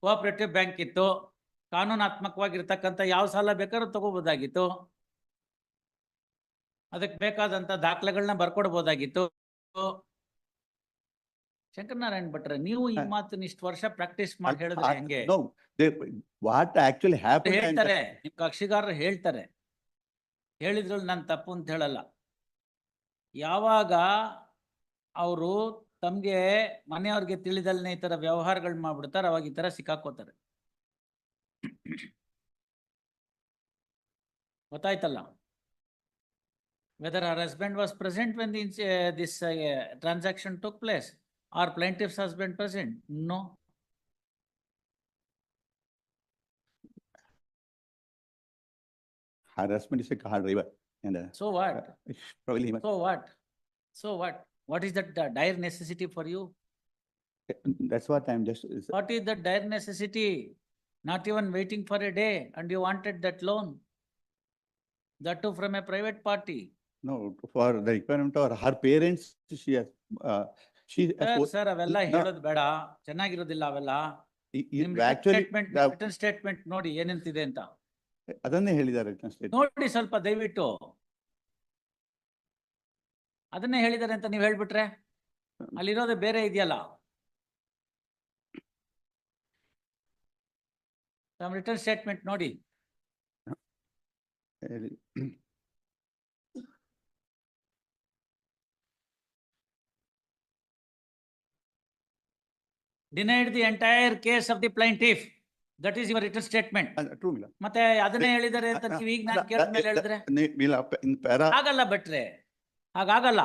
Cooperative bank ಇತ್ತು, ಕಾನೂನಾತ್ಮಕವಾಗಿರ್ತಕ್ಕಂಥ ಯಾವ ಸಾಲ ಬೇಕಾದ್ರೂ ತಗೋಬೋದಾಗಿತ್ತು, ಅದಕ್ಕೆ ಬೇಕಾದಂತ ದಾಖಲೆಗಳನ್ನ ಬರ್ಕೊಡ್ಬೋದಾಗಿತ್ತು. ಶಂಕರನಾರಾಯಣ್ ಭಟ್ರೆ, ನೀವು ಈ ಮಾತನ್ನ ಇಷ್ಟು ವರ್ಷ ಪ್ರಾಕ್ಟೀಸ್ ಮಾಡಿ ಹೇಳಿದ್ರೆ ಹೆಂಗೆ? No, what actually happened? ಹೇಳ್ತಾರೆ, ನಿಮ್ ಕಕ್ಷಿಗಾರರು ಹೇಳ್ತಾರೆ, ಹೇಳಿದ್ರಲ್ಲಿ ನಾನು ತಪ್ಪು ಅಂತ ಹೇಳಲ್ಲ. ಯಾವಾಗ ಅವರು ತಮ್ಗೆ ಮನೆಯವ್ರಿಗೆ ತಿಳಿದಲ್ನೇ ಈ ತರ ವ್ಯವಹಾರಗಳು ಮಾಡ್ಬಿಡ್ತಾರೆ, ಅವಾಗ ಈ ತರ ಸಿಕ್ಕಾಕೋತಾರೆ. ಗೊತ್ತಾಯ್ತಲ್ಲ? Whether her husband was present when this transaction took place, or plaintiff's husband present? No. Her husband is a car driver. And So what? probably So what? So what? What is that dire necessity for you? that's what I'm just. What is that dire necessity? Not even waiting for a day and you wanted that loan? That too from a private party. No, for the requirement of her parents, she has, Sir, ಅವೆಲ್ಲ ಹೇಳೋದು ಬೇಡ, ಚೆನ್ನಾಗಿರೋದಿಲ್ಲ ಅವೆಲ್ಲ. actually, return statement ನೋಡಿ ಏನಂತಿದೆ ಅಂತ. ಅದನ್ನೇ ಹೇಳಿದ್ದಾರೆ return statement. ನೋಡಿ ಸ್ವಲ್ಪ ದಯವಿಟ್ಟು. ಅದನ್ನೇ ಹೇಳಿದ್ದಾರೆ ಅಂತ ನೀವು ಹೇಳ್ಬಿಟ್ರೆ ಅಲ್ಲಿರೋದು ಬೇರೆ ಇದೆಯಲ್ಲ. ರಿಟರ್ನ್ ಸ್ಟೇಟ್ಮೆಂಟ್ ನೋಡಿ. Denied the entire case of the plaintiff. That is your written statement. True, Mila. ಮತ್ತೆ ಅದನ್ನೇ ಹೇಳಿದ್ದಾರೆ ಅಂತ ನೀವು ಈಗ ನಾನು ಕೇಳಿದ್ಮೇಲೆ ಹೇಳಿದ್ರೆ in para ಆಗಲ್ಲ ಭಟ್ರೆ, ಹಾಗಾಗಲ್ಲ.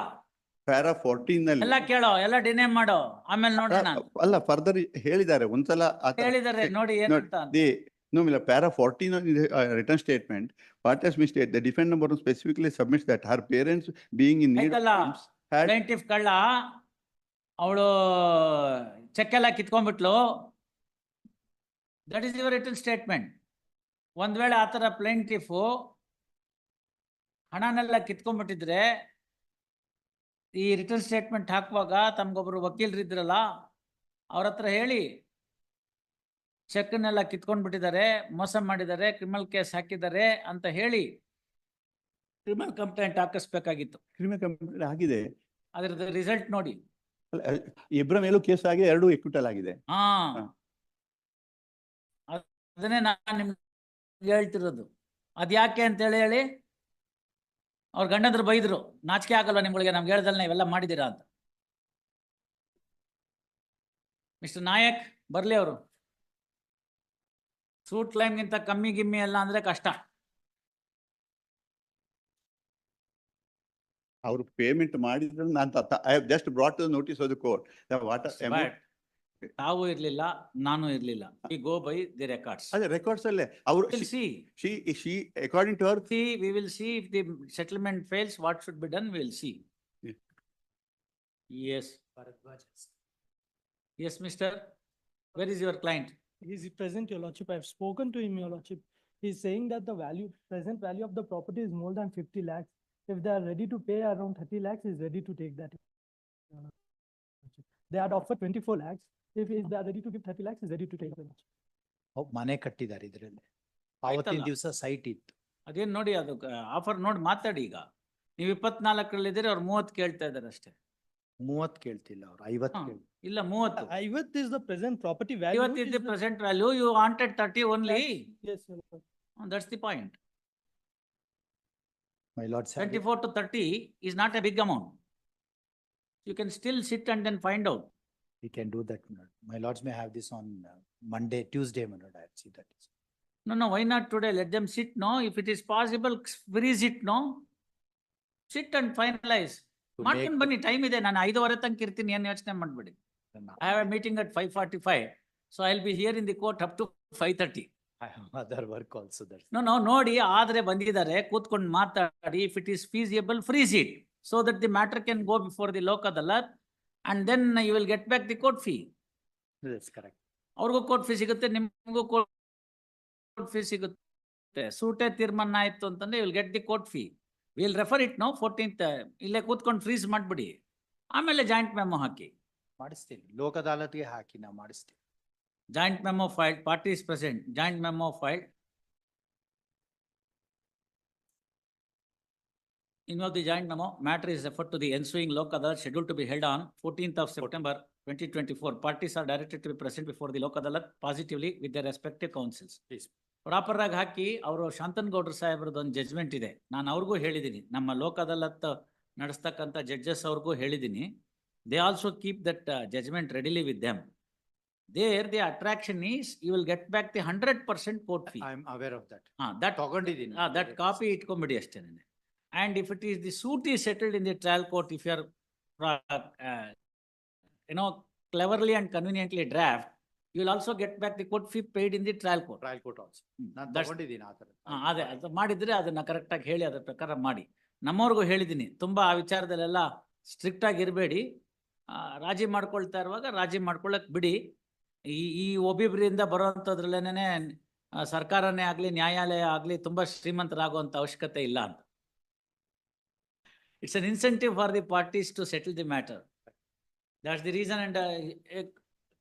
para 14 ನಲ್ಲಿ ಎಲ್ಲ ಕೇಳೋ, ಎಲ್ಲ ಡಿನೇ ಮಾಡೋ, ಆಮೇಲೆ ನೋಡೋಣ. ಅಲ್ಲ, ಫರ್ದರ್ ಹೇಳಿದ್ದಾರೆ ಒಂದ್ಸಲ ಹೇಳಿದ್ದಾರೆ ನೋಡಿ ಏನಂತ. No, Mila, para 14 in the written statement, what has been stated, the defendant number specifically submits that her parents being in need of funds had. Plaintiff ಕಳ್ಳ ಅವಳು ಚೆಕ್ ಎಲ್ಲ ಕಿತ್ಕೊಂಡ್ಬಿಟ್ಲು. That is your return statement. ಒಂದ್ ವೇಳೆ ಆತರ ಪ್ಲೇಂಟಿಫು ಹಣನೆಲ್ಲ ಕಿತ್ಕೊಂಡ್ಬಿಟ್ಟಿದ್ರೆ ಈ return statement ಹಾಕುವಾಗ ತಮ್ಗೊಬ್ರು ವಕೀಲರು ಇದ್ರಲ್ಲ, ಅವ್ರ ಹತ್ರ ಹೇಳಿ ಚೆಕ್ನೆಲ್ಲ ಕಿತ್ಕೊಂಡ್ಬಿಟ್ಟಿದ್ದಾರೆ, ಮೋಸ ಮಾಡಿದ್ದಾರೆ, ಕ್ರಿಮಿನಲ್ ಕೇಸ್ ಹಾಕಿದ್ದಾರೆ ಅಂತ ಹೇಳಿ ಕ್ರಿಮಿನಲ್ ಕಂಪ್ಲೇಂಟ್ ಹಾಕಿಸ್ಬೇಕಾಗಿತ್ತು. ಕ್ರಿಮಿನಲ್ ಕಂಪ್ಲೇಂಟ್ ಆಗಿದೆ, ಅದ್ರದ್ದು ರಿಸಲ್ಟ್ ನೋಡಿ. ಇಬ್ಬರ ಮೇಲೂ ಕೇಸ್ ಆಗಿ 2 ಎಕ್ವಿಟಲ್ ಆಗಿದೆ. ಅದನ್ನೇ ನಾನು ನಿಮ್ಗೆ ಹೇಳ್ತಿರೋದು. ಅದ್ಯಾಕೆ ಅಂತ ಹೇಳಿ ಅವ್ರ ಗಂಡಂದ್ರು ಬೈದ್ರು, ನಾಚಿಕೆ ಆಗಲ್ವ ನಿಮ್ಗಳಿಗೆ ನಮ್ಗೆ ಹೇಳ್ದಲ್ಲ ಇವೆಲ್ಲ ಮಾಡಿದ್ದೀರಾ ಅಂತ. ಮಿಸ್ಟರ್ ನಾಯಕ್ ಬರ್ಲಿ ಅವರು. ಸೂಟ್ ಕ್ಲೈಮ್ಗಿಂತ ಕಮ್ಮಿ ಗಿಮ್ಮಿ ಎಲ್ಲ ಅಂದ್ರೆ ಕಷ್ಟ. ಅವರು ಪೇಮೆಂಟ್ ಮಾಡಿದ್ರು I have just brought to notice of the court what ತಾವು ಇರ್ಲಿಲ್ಲ, ನಾನು ಇರ್ಲಿಲ್ಲ. We go by the records. ಅದೇ ರೆಕಾರ್ಡ್ಸ್ ಅಲ್ಲೇ ಅವರು she according to her we will see if the settlement fails what should be done, we will see. Yes, yes mister, where is your client? He is present, your lordship. I have spoken to him, your lordship. He is saying that the present value of the property is more than 50 lakhs. If they are ready to pay around 30 lakhs, he is ready to take that. They had offered 24 lakhs. If they are ready to give 30 lakhs, he is ready to take that. ಮನೆ ಕಟ್ಟಿದ್ದಾರೆ ಇದರಲ್ಲಿ. ಅವತ್ತಿನ ದಿವಸ site ಇತ್ತು. ಅದೇನ್ ನೋಡಿ, ಅದು offer ನೋಡಿ ಮಾತಾಡಿ. ಈಗ ನೀವು 24 ಇದ್ದೀರಿ, ಅವ್ರು 30 ಕೇಳ್ತಾ ಇದಾರೆ ಅಷ್ಟೇ. 30 ಕೇಳ್ತಿಲ್ಲ, ಅವ್ರು 50 ಇಲ್ಲ 30. 50 is the present property value. 50 is the present value. You wanted 30 only. Yes, your lord. That's the point. My lord said 24 to 30 is not a big amount. You can still sit and then find out. we can do that. My lords may have this on Monday, Tuesday, my lord. I have seen that. No, why not today? Let them sit, no? If it is possible, freeze it, no? Sit and finalize. ಮಾಡ್ಕೊಂಡು ಬನ್ನಿ, time ಇದೆ. ನಾನು 5:15 ತನಕ ಇರ್ತೀನಿ, ಏನು ಯೋಚನೆ ಮಾಡ್ಬೇಡಿ. I have a meeting at 5:45, so I'll be here in the court up to 5:30. I have other work also. No, ನೋಡಿ, ಆದ್ರೆ ಬಂದಿದ್ದಾರೆ, ಕೂತ್ಕೊಂಡು ಮಾತಾಡಿ. If it is feasible, freeze it so that the matter can go before the Lok Adalat and then you will get back the court fee. That's correct. ಅವ್ರಿಗೂ court fee ಸಿಗುತ್ತೆ, ನಿಮಗೂ court fee ಸಿಗುತ್ತೆ. ಸೂಟೇ ತೀರ್ಮಾನ ಆಯ್ತು ಅಂತಂದ್ರೆ will get the court fee. Will refer it no 14th. ಇಲ್ಲೇ ಕೂತ್ಕೊಂಡು ಫ್ರೀಸ್ ಮಾಡ್ಬಿಡಿ, ಆಮೇಲೆ ಜಾಯಿಂಟ್ ಮೆಮೊ ಹಾಕಿ ಮಾಡಿಸ್ತೀನಿ. ಲೋಕ ಅದಾಲತ್ಗೆ ಹಾಕಿ ನಾವು ಮಾಡಿಸ್ತೀವಿ. Joint memo filed, parties present, joint memo filed. In of the joint memo, matter is referred to the ensuing Lok Adalat scheduled to be held on 14th of September 2024. Parties are directed to be present before the Lok Adalat positively with their respective counsels. Please. Proper ಆಗಿ ಹಾಕಿ ಅವರು ಶಾಂತನ್ ಗೌಡ್ರ ಸಾಹೇಬ್ರದ್ದು ಒಂದು judgement ಇದೆ, ನಾನು ಅವ್ರಿಗೂ ಹೇಳಿದ್ದೀನಿ, ನಮ್ಮ Lok Adalat ನಡೆಸ್ತಕ್ಕಂಥ judges ಅವ್ರಿಗೂ ಹೇಳಿದ್ದೀನಿ. They also keep that judgement readily with them. There the attraction is you will get back the 100% court fee. I am aware of that. That ತಗೊಂಡಿದ್ದೀನಿ. ದಟ್ ಕಾಪಿ ಇಟ್ಕೊಂಬಿಡಿ ಅಷ್ಟೇ. And if it is the suit is settled in the trial court, if you are cleverly and conveniently draft, you will also get back the court fee paid in the trial court. Trial court also. ನಾನು That's- ತಗೊಂಡಿದ್ದೀನಿ ಆ ಥರ. ಅದೇ ಅದು ಮಾಡಿದ್ರೆ ಅದನ್ನ correct ಆಗಿ ಹೇಳಿ ಅದ್ರ ಪ್ರಕಾರ ಮಾಡಿ. ನಮ್ಮವ್ರಿಗೂ ಹೇಳಿದ್ದೀನಿ, ತುಂಬಾ ಆ ವಿಚಾರದಲ್ಲೆಲ್ಲ ಸ್ಟ್ರಿಕ್ಟ್ ಆಗಿ ಇರಬೇಡಿ. ರಾಜಿ ಮಾಡ್ಕೊಳ್ತಾ ಇರುವಾಗ ರಾಜಿ ಮಾಡ್ಕೊಳ್ಳಕ್ ಬಿಡಿ. ಈ ಒಬ್ಬಿಬ್ರಿಂದ ಬರುವಂತದ್ರಲ್ಲೇನೆ ಸರ್ಕಾರನೇ ಆಗ್ಲಿ ನ್ಯಾಯಾಲಯ ಆಗ್ಲಿ ತುಂಬಾ ಶ್ರೀಮಂತರಾಗುವಂತ ಅವಶ್ಯಕತೆ ಇಲ್ಲ ಅಂತ. It's an incentive for the parties to settle the matter. That's the reason, and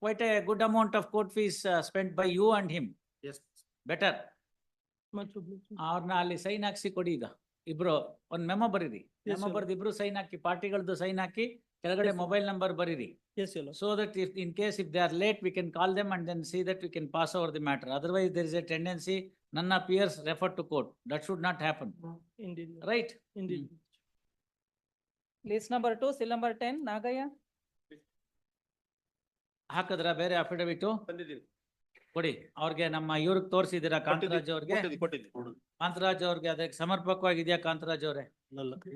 quite a good amount of court fees spent by you and him. Yes. Better. Much obliged. ಅವ್ರನ್ನ ಅಲ್ಲಿ ಸೈನ್ ಹಾಕ್ಸಿ ಕೊಡಿ. ಈಗ ಇಬ್ರು ಒಂದ್ memo ಬರೀರಿ. Yes, memo sir. ಬರ್ದು ಇಬ್ರು ಸೈನ್ ಹಾಕಿ, ಪಾರ್ಟಿಗಳದ್ದು ಸೈನ್ ಹಾಕಿ, ಕೆಳಗಡೆ Yes, sir. ಮೊಬೈಲ್ ನಂಬರ್ ಬರೀರಿ. Yes, your lordship. So that if in case if they are late, we can call them and then see that we can pass over the matter. Otherwise, there is a tendency, none appears referred to court. That should not happen. Indeed. your- Right? Indeed. List number 2, seal number 10, Nagaya. ಹಾಕಿದ್ರ ಬೇರೆ affidavit ಕೊಡಿ ಅವ್ರಿಗೆ. ನಮ್ಮ ಇವ್ರಿಗೆ ತೋರಿಸಿದಿರಾ ಕಾಂತರಾಜ್ ಅವ್ರಿಗೆ? ಕಾಂತರಾಜ್ ಅವ್ರಿಗೆ ಅದಕ್ಕೆ ಸಮರ್ಪಕವಾಗಿದೆಯಾ ಕಾಂತರಾಜ್ ಅವ್ರೆ?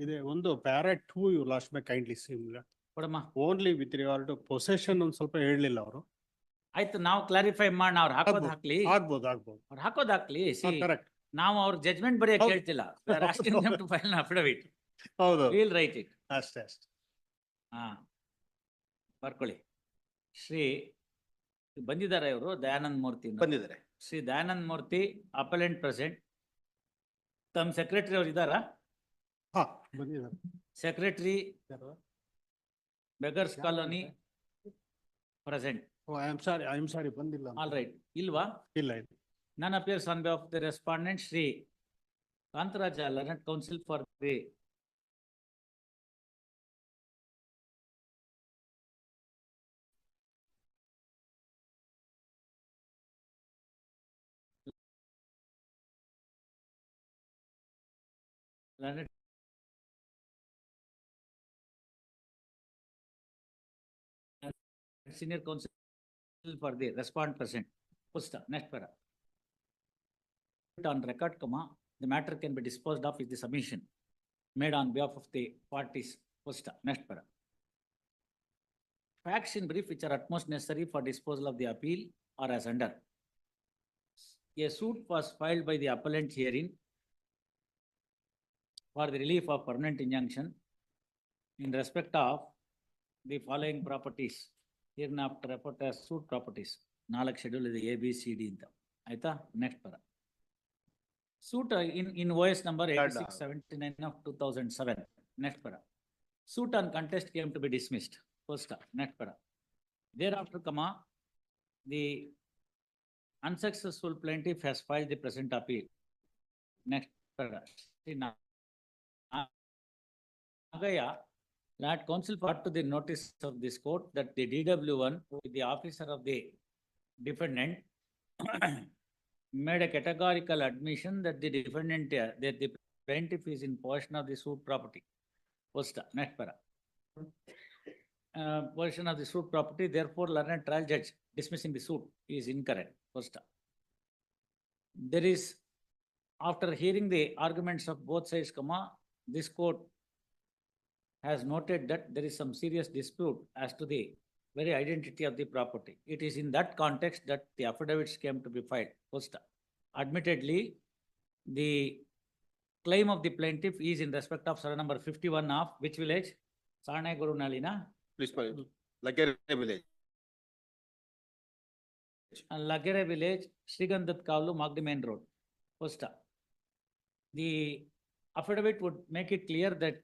ಇದೆ ಒಂದು para 2 you lost my kindly ಸಿಮ್ಲ ಕೊಡಮ್ಮ. Only with regard to possession ಒಂದ್ ಸ್ವಲ್ಪ ಹೇಳಲಿಲ್ಲ ಅವರು. ಆಯ್ತು, ನಾವು ಕ್ಲಾರಿಫೈ ಮಾಡೋಣ. ಅವ್ರು ಹಾಕೋದ್ ಹಾಕ್ಲಿ, ಆಗ್ಬೋದು ಅವ್ರು ಹಾಕೋದ್ ಹಾಕ್ಲಿ. ಕರೆಕ್ಟ್. ನಾವು ಅವ್ರ ಜಜ್ಮೆಂಟ್ ಬರೆಯಕ್ ಹೌದು. ಹೇಳ್ತಿಲ್ಲ. To file affidavit. ಹೌದು ವಿಲ್ ರೈಟ್ ಇಟ್. ಅಷ್ಟೇ. ಹಾ, ಬರ್ಕೊಳ್ಳಿ. ಶ್ರೀ ಬಂದಿದ್ದಾರೆ ಇವರು, ದಯಾನಂದ್ ಮೂರ್ತಿ ಬಂದಿದ್ದಾರೆ. Shri Dayanand Murthy appellant present. ತಮ್ಮ ಸೆಕ್ರೆಟರಿ ಅವ್ರು ಇದ್ದಾರಾ? ಹಾ ಬಂದಿದ್ದಾರೆ. Secretary beggars colony present. I am sorry ಬಂದಿಲ್ಲ ಅಂತ. All right. ಇಲ್ವಾ? ಇಲ್ಲ ಇಲ್ಲ. None appears on behalf of the respondent, Shri Kantaraja, Learned Counsel for the Learned Senior Counsel for the respondent present. Pusta, next para. On record, the matter can be disposed of with the submission made on behalf of the parties. Pusta, next para. Facts in brief which are utmost necessary for disposal of the appeal are as under. A suit was filed by the appellant herein for the relief of permanent injunction in respect of the following properties. Hereinafter referred as suit properties. ನಾಲ್ಕು schedule ಇದೆ, ABCD ಅಂತ. ಆಯ್ತಾ? Next para. Suit in OS number 8679 of 2007. Next para. Suit on contest came to be dismissed. First, next para. Thereafter, the unsuccessful plaintiff has filed the present appeal. Next para. Nagaya, Lord Counsel brought to the notice of this court that the DW1, the officer of the defendant, made a categorical admission that the defendant, that the plaintiff is in possession of the suit property. Posta, next para. Possession of the suit property, therefore learned trial judge dismissing the suit is incorrect. Posta. There is, after hearing the arguments of both sides, this court has noted that there is some serious dispute as to the very identity of the property. It is in that context that the affidavits came to be filed. Posta. Admittedly, the claim of the plaintiff is in respect of survey number 51 of which village? Sarnai Guru Nalina? Please, Lagere village. Lagere village, Srigandat Kavlu, Magdi Main Road. Posta. The affidavit would make it clear that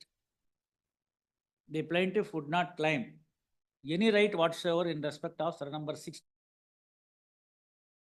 the plaintiff would not claim any right whatsoever in respect of survey number 6